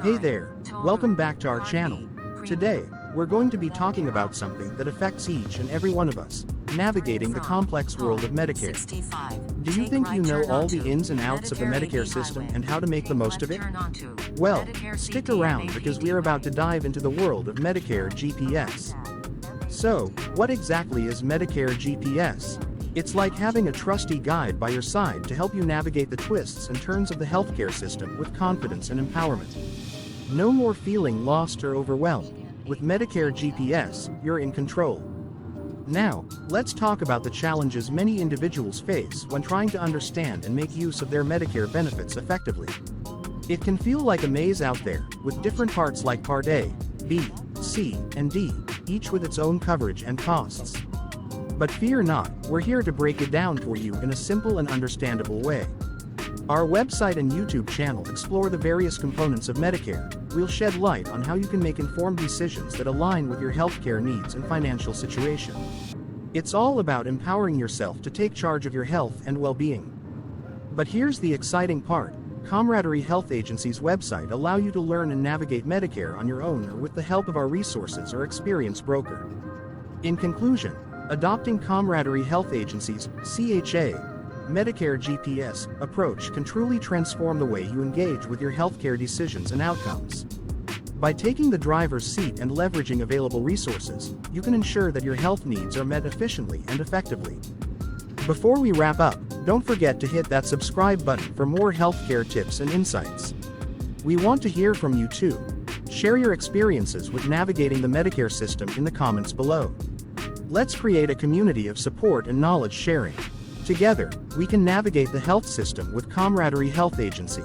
Hey there, welcome back to our channel. Today, we're going to be talking about something that affects each and every one of us, navigating the complex world of Medicare. Do you think you know all the ins and outs of the Medicare system and how to make the most of it? Well, stick around because we're about to dive into the world of Medicare GPS. So, what exactly is Medicare GPS? It's like having a trusty guide by your side to help you navigate the twists and turns of the healthcare system with confidence and empowerment. No more feeling lost or overwhelmed. With Medicare GPS, you're in control. Now, let's talk about the challenges many individuals face when trying to understand and make use of their Medicare benefits effectively. It can feel like a maze out there, with different parts like Part A, B, C, and D, each with its own coverage and costs. But fear not, we're here to break it down for you in a simple and understandable way. Our website and YouTube channel explore the various components of Medicare. We'll shed light on how you can make informed decisions that align with your healthcare needs and financial situation. It's all about empowering yourself to take charge of your health and well-being. But here's the exciting part. Comradery Health Agency's website allows you to learn and navigate Medicare on your own or with the help of our resources or experienced broker. In conclusion, adopting Comradery Health Agency's CHA Medicare GPS approach can truly transform the way you engage with your healthcare decisions and outcomes. By taking the driver's seat and leveraging available resources, you can ensure that your health needs are met efficiently and effectively. Before we wrap up, don't forget to hit that subscribe button for more healthcare tips and insights. We want to hear from you too. Share your experiences with navigating the Medicare system in the comments below. Let's create a community of support and knowledge sharing. Together, we can navigate the health system with Comradery Health Agency.